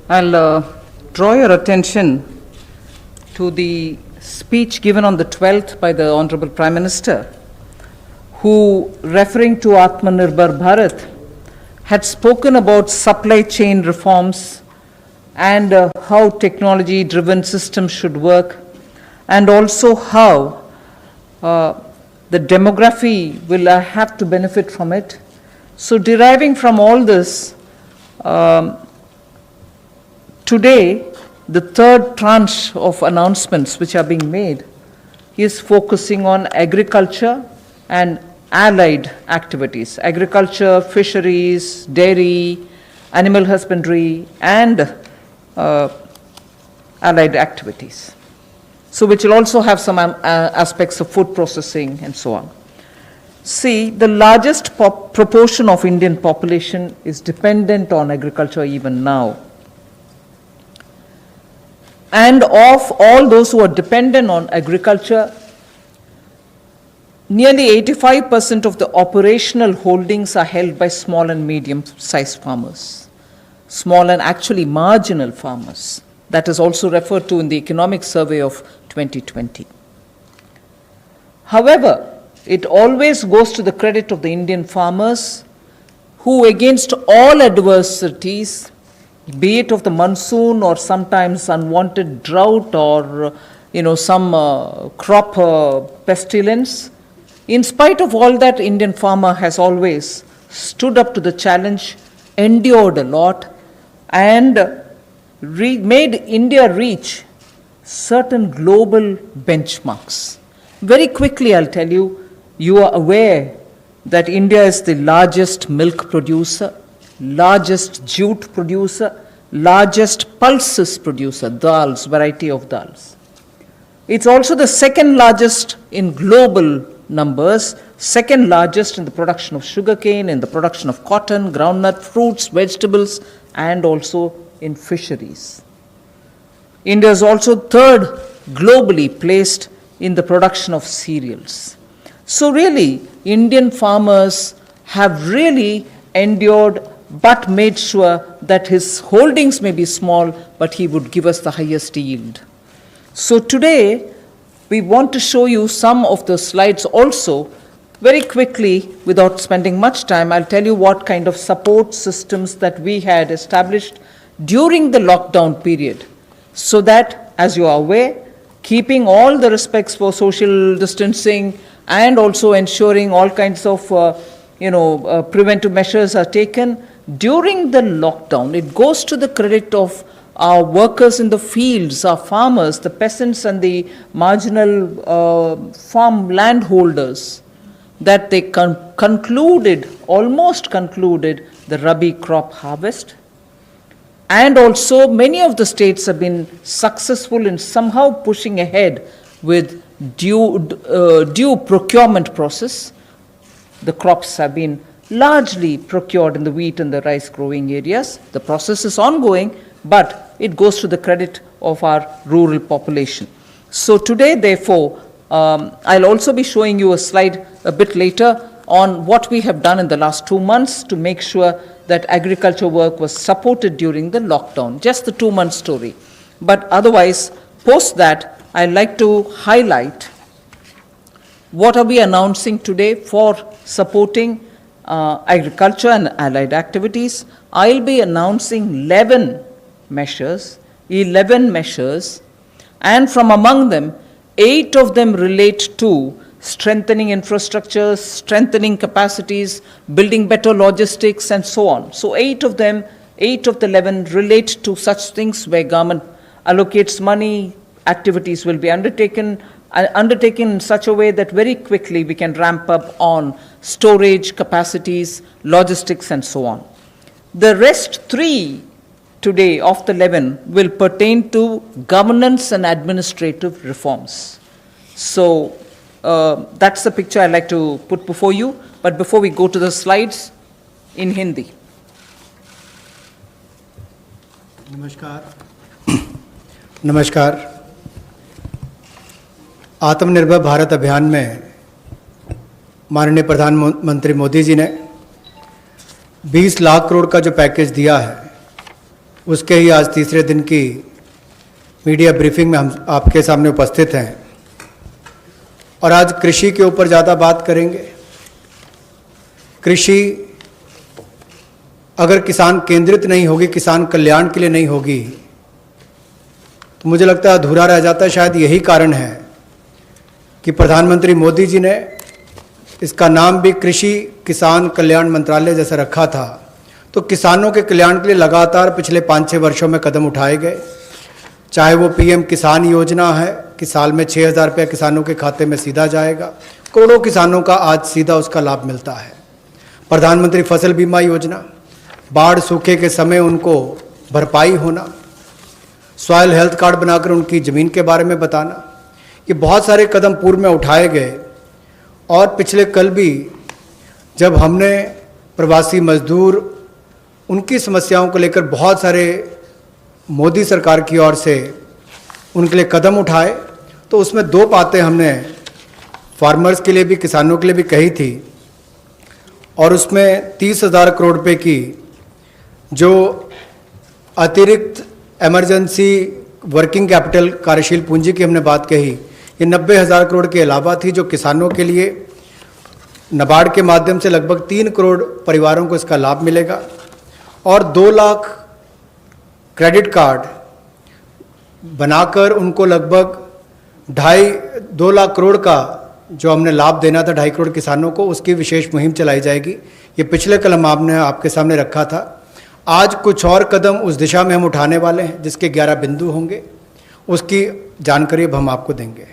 I'll draw your attention to the speech given on the 12th by the Honorable Prime Minister, who, referring to Atmanirbhar Bharat, had spoken about supply chain reforms and how technology-driven systems should work, and also how the demography will have to benefit from it. So deriving from all this, today, the third tranche of announcements which are being made is focusing on agriculture and allied activities. Agriculture, fisheries, dairy, animal husbandry, and allied activities. So which will also have some aspects of food processing and so on. See, the largest proportion of Indian population is dependent on agriculture even now. And of all those who are dependent on agriculture, nearly 85% of the operational holdings are held by small and medium-sized farmers, small and actually marginal farmers. That is also referred to in the Economic Survey of 2020. However, it always goes to the credit of the Indian farmers who, against all adversities, be it of the monsoon or sometimes unwanted drought or some crop pestilence, in spite of all that, Indian farmer has always stood up to the challenge, endured a lot, and made India reach certain global benchmarks. Very quickly, I'll tell you, you are aware that India is the largest milk producer, largest jute producer, largest pulses producer, dals, variety of dals. It's also the second largest in global numbers, second largest in the production of sugarcane, in the production of cotton, groundnut, fruits, vegetables, and also in fisheries. India is also third globally placed in the production of cereals. So really, Indian farmers have really endured but made sure that his holdings may be small, but he would give us the highest yield. So today, we want to show you some of the slides also. Very quickly, without spending much time, I'll tell you what kind of support systems that we had established during the lockdown period, so that, as you are aware, keeping all the respects for social distancing and also ensuring all kinds of preventive measures are taken during the lockdown. It goes to the credit of our workers in the fields, our farmers, the peasants and the marginal farm landholders, that they almost concluded the Rabi crop harvest. And also many of the states have been successful in somehow pushing ahead with due procurement process. The crops have been largely procured in the wheat and the rice growing areas. The process is ongoing, but it goes to the credit of our rural population. So today, therefore, I'll also be showing you a slide a bit later on what we have done in the last 2 months to make sure that agriculture work was supported during the lockdown, just the 2-month story. But otherwise, post that, I'd like to highlight what are we announcing today for supporting agriculture and allied activities. I'll be announcing 11 measures, and from among them, 8 of them relate to strengthening infrastructures, strengthening capacities, building better logistics, and so on. So 8 of the 11 relate to such things where government allocates money, activities will be undertaken in such a way that very quickly we can ramp up on storage, capacities, logistics, and so on. The rest 3 today of the 11 will pertain to governance and administrative reforms. So that's the picture I'd like to put before you. But before we go to the slides, in Hindi. नमस्कार। आत्मनिर्भर भारत अभियान में माननीय प्रधानमंत्री मोदी जी ने 20 लाख करोड़ का जो package दिया है, उसके ही आज तीसरे दिन की मीडिया ब्रीफिंग में हम आपके सामने उपस्थित हैं और आज कृषि के ऊपर ज़्यादा बात करेंगे। कृषि अगर किसान केंद्रित नहीं होगी, किसान कल्याण के लिए नहीं होगी, तो मुझे लगता है अधूरा रह जाता है। शायद यही कारण है कि प्रधानमंत्री मोदी जी ने इसका नाम भी कृषि किसान कल्याण मंत्रालय जैसा रखा था। तो किसानों के कल्याण के लिए लगातार पिछले 5-6 वर्षों में कदम उठाए गए, चाहे वो पीएम किसान योजना है कि साल में 6,000 रुपया किसानों के खाते में सीधा जाएगा, करोड़ों किसानों का आज सीधा उसका लाभ मिलता है। प्रधानमंत्री फसल बीमा योजना, बाढ़ सूखे के समय उनको भरपाई होना, सॉइल हेल्थ कार्ड बनाकर उनकी ज़मीन के बारे में बताना, ये बहुत सारे कदम पूर्व में उठाए गए। और पिछले कल भी जब हमने प्रवासी मजदूर, उनकी समस्याओं को लेकर बहुत सारे मोदी सरकार की ओर से उनके लिए कदम उठाए, तो उसमें 2 बातें हमने फार्मर्स के लिए भी, किसानों के लिए भी कही थी। और उसमें 30,000 करोड़ रुपए की जो अतिरिक्त इमरजेंसी वर्किंग कैपिटल कार्यशील पूंजी की हमने बात कही, ये 90,000 करोड़ के अलावा थी, जो किसानों के लिए नाबार्ड के माध्यम से लगभग 3 करोड़ परिवारों को इसका लाभ मिलेगा। और 2 लाख क्रेडिट कार्ड बनाकर उनको लगभग 2 लाख करोड़ का जो हमने लाभ देना था 2.5 करोड़ किसानों को, उसकी विशेष मुहिम चलाई जाएगी। ये पिछले कल हमने आपके सामने रखा था। आज कुछ और कदम उस दिशा में हम उठाने वाले हैं, जिसके 11 बिंदु होंगे, उसकी जानकारी अब हम आपको देंगे।